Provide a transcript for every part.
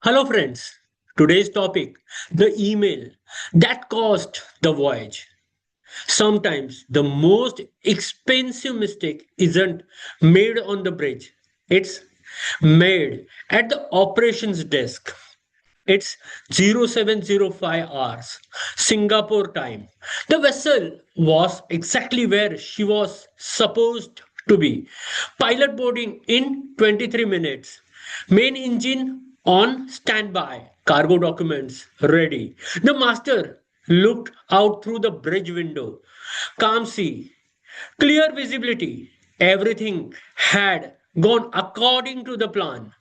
Hello, friends. Today's topic the email that cost the voyage. Sometimes the most expensive mistake isn't made on the bridge, it's made at the operations desk. It's 0705 hours, Singapore time. The vessel was exactly where she was supposed to be. Pilot boarding in 23 minutes. Main engine on standby. Cargo documents ready. The master looked out through the bridge window. Calm sea, clear visibility. Everything had gone according to the plan.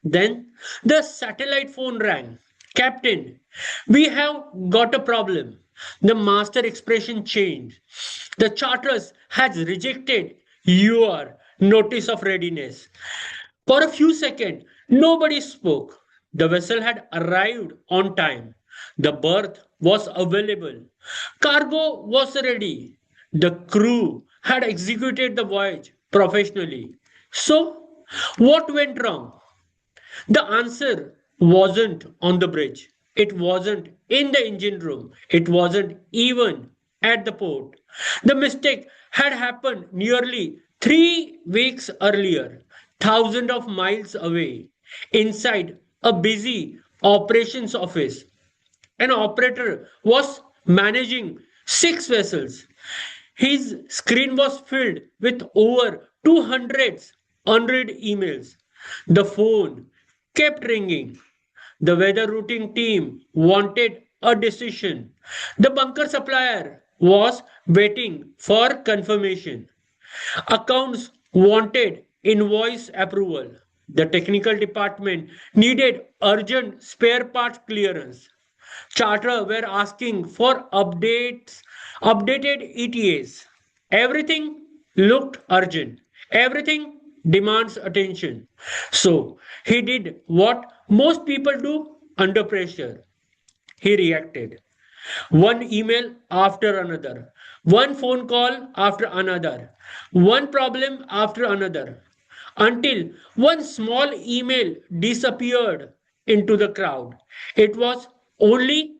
Then the satellite phone rang. Captain, we have got a problem. The master expression changed. The charters has rejected your notice of readiness. For a few seconds, nobody spoke. The vessel had arrived on time. The berth was available. Cargo was ready. The crew had executed the voyage professionally. So, what went wrong? The answer wasn't on the bridge. It wasn't in the engine room. It wasn't even at the port. The mistake had happened nearly 3 weeks earlier, thousands of miles away, inside a busy operations office. An operator was managing 6 vessels. His screen was filled with over 200 unread emails. The phone kept ringing. The weather routing team wanted a decision. The bunker supplier was waiting for confirmation. Accounts wanted invoice approval. The technical department needed urgent spare parts clearance. Charter were asking for updated ETAs. Everything looked urgent. Everything demands attention. So he did what most people do under pressure. He reacted. One email after another, one phone call after another, one problem after another, until one small email disappeared into the crowd. It was only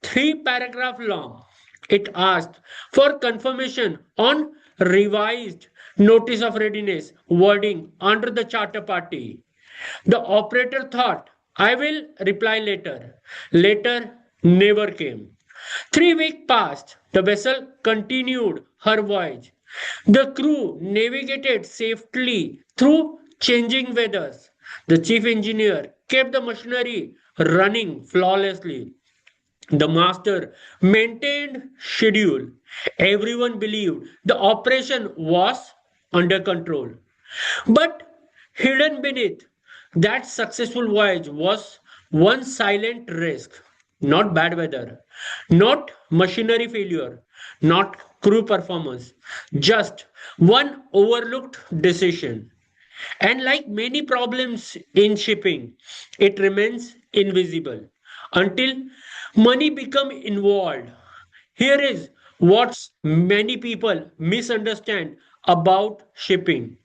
3 paragraphs long. It asked for confirmation on revised notice of readiness wording under the charter party. The operator thought, I will reply later. Later never came. 3 weeks passed. The vessel continued her voyage. The crew navigated safely through changing weathers. The chief engineer kept the machinery running flawlessly. The master maintained schedule. Everyone believed the operation was under control. But hidden beneath that successful voyage was one silent risk. Not bad weather, not machinery failure, not crew performance, just one overlooked decision. And like many problems in shipping, it remains invisible until money become involved. Here is what many people misunderstand about shipping.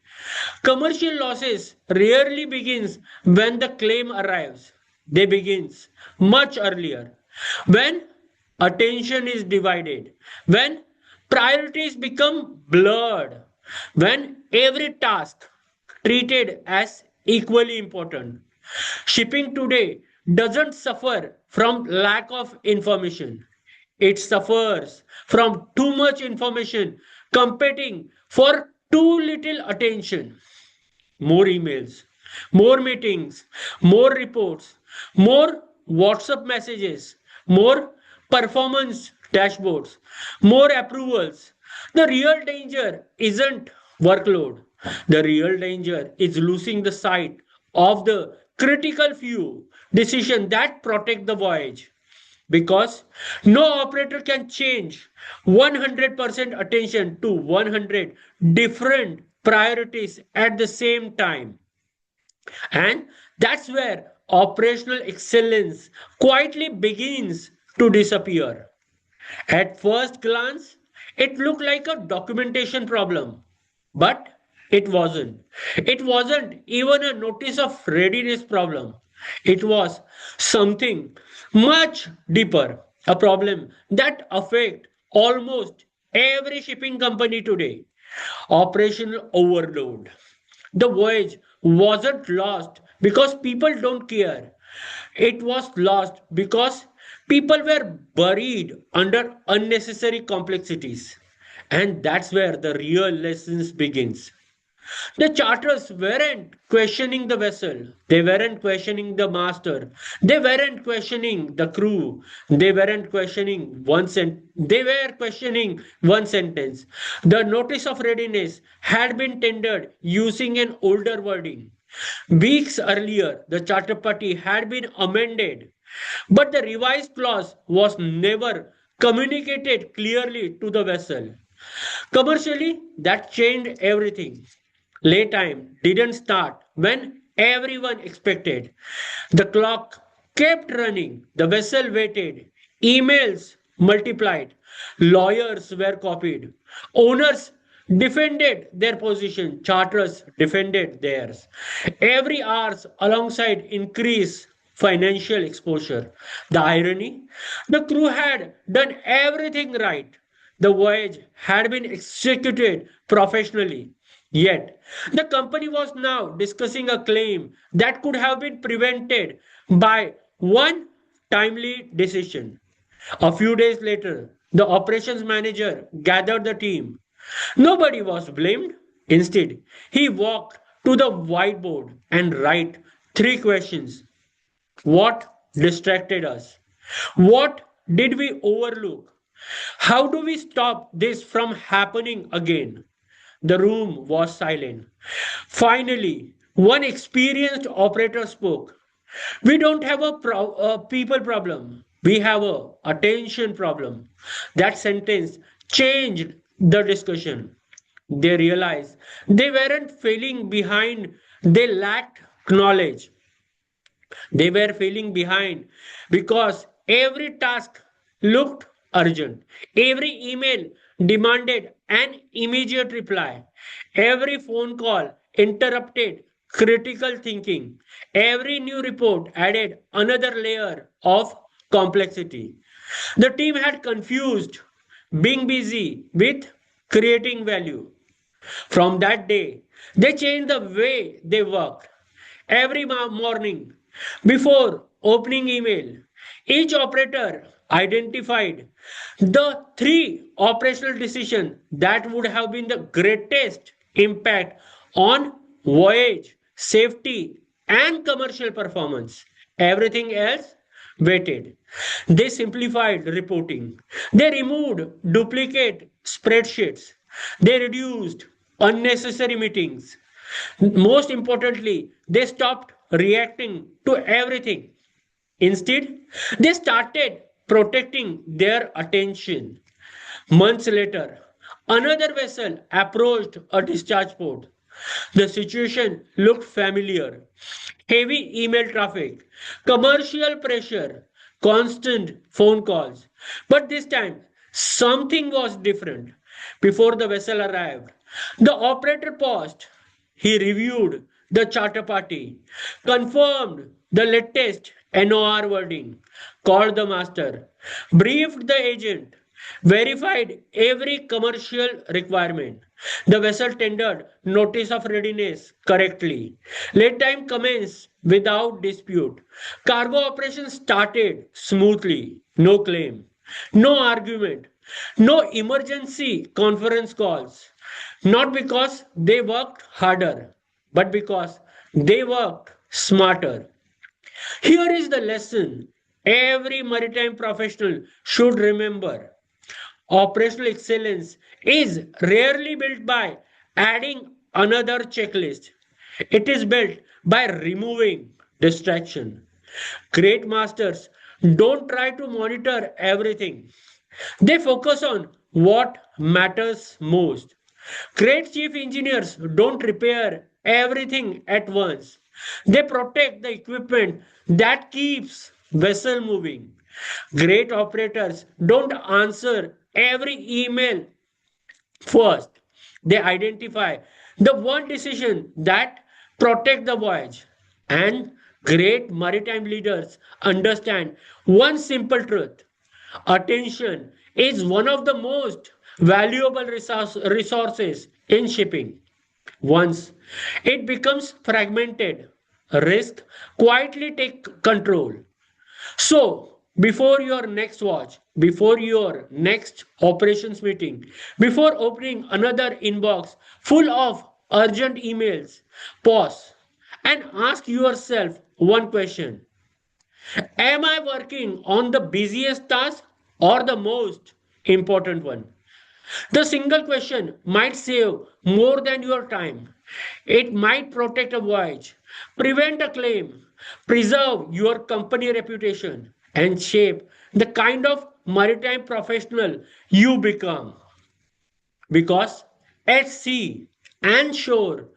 Commercial losses rarely begins when the claim arrives. They begins much earlier. When attention is divided, when priorities become blurred, when every task treated as equally important. Shipping today doesn't suffer from lack of information. It suffers from too much information competing for too little attention. More emails, more meetings, more reports, more WhatsApp messages, more performance dashboards, more approvals. The real danger isn't workload. The real danger is losing the sight of the critical few decisions that protect the voyage. Because no operator can change 100% attention to 100 different priorities at the same time. And that's where operational excellence quietly begins to disappear. At first glance, it looked like a documentation problem, but it wasn't. It wasn't even a notice of readiness problem. It was something much deeper, a problem that affects almost every shipping company today. Operational overload. The voyage wasn't lost because people don't care. It was lost because people were buried under unnecessary complexities. And that's where the real lessons begins. The charters weren't questioning the vessel. They weren't questioning the master. They weren't questioning the crew. They were questioning one sentence. The notice of readiness had been tendered using an older wording. Weeks earlier, the charter party had been amended, but the revised clause was never communicated clearly to the vessel. Commercially, that changed everything. Lay time didn't start when everyone expected. The clock kept running, the vessel waited, emails multiplied, lawyers were copied, owners defended their position, charters defended theirs. Every hour's alongside increased financial exposure. The irony, the crew had done everything right. The voyage had been executed professionally. Yet, the company was now discussing a claim that could have been prevented by one timely decision. A few days later, the operations manager gathered the team. Nobody was blamed. Instead, he walked to the whiteboard and write three questions. What distracted us? What did we overlook? How do we stop this from happening again? The room was silent. Finally, one experienced operator spoke. We don't have a people problem. We have a attention problem. That sentence changed the discussion. They realized they weren't failing behind. They lacked knowledge. They were falling behind because every task looked urgent. Every email demanded an immediate reply. Every phone call interrupted critical thinking. Every new report added another layer of complexity. The team had confused being busy with creating value. From that day, they changed the way they worked. Every morning, before opening email, each operator identified the three operational decisions that would have been the greatest impact on voyage, safety, and commercial performance. Everything else waited. They simplified reporting. They removed duplicate spreadsheets. They reduced unnecessary meetings. Most importantly, they stopped reacting to everything. Instead, they started protecting their attention. Months later, another vessel approached a discharge port. The situation looked familiar. Heavy email traffic, commercial pressure, constant phone calls. But this time, something was different. Before the vessel arrived, the operator paused. He reviewed the charter party, confirmed the latest NOR wording, called the master, briefed the agent, verified every commercial requirement. The vessel tendered notice of readiness correctly. Lead time commenced without dispute. Cargo operations started smoothly. No claim, no argument, no emergency conference calls. Not because they worked harder, but because they worked smarter. Here is the lesson every maritime professional should remember. Operational excellence is rarely built by adding another checklist. It is built by removing distraction. Great masters don't try to monitor everything. They focus on what matters most. Great chief engineers don't repair everything at once. They protect the equipment that keeps vessel moving. Great operators don't answer every email first. They identify the one decision that protect the voyage and Great maritime leaders understand one simple truth: attention is one of the most valuable resources in shipping. Once it becomes fragmented, risk quietly take control. So, before your next watch, before your next operations meeting, before opening another inbox full of urgent emails, pause and ask yourself one question: am I working on the busiest task or the most important one? The single question might save more than your time. It might protect a voyage, prevent a claim, preserve your company reputation, and shape the kind of maritime professional you become. Because at sea and shore,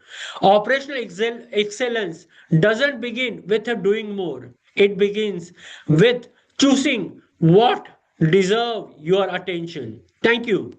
operational excellence doesn't begin with a doing more. It begins with choosing what deserve your attention. Thank you.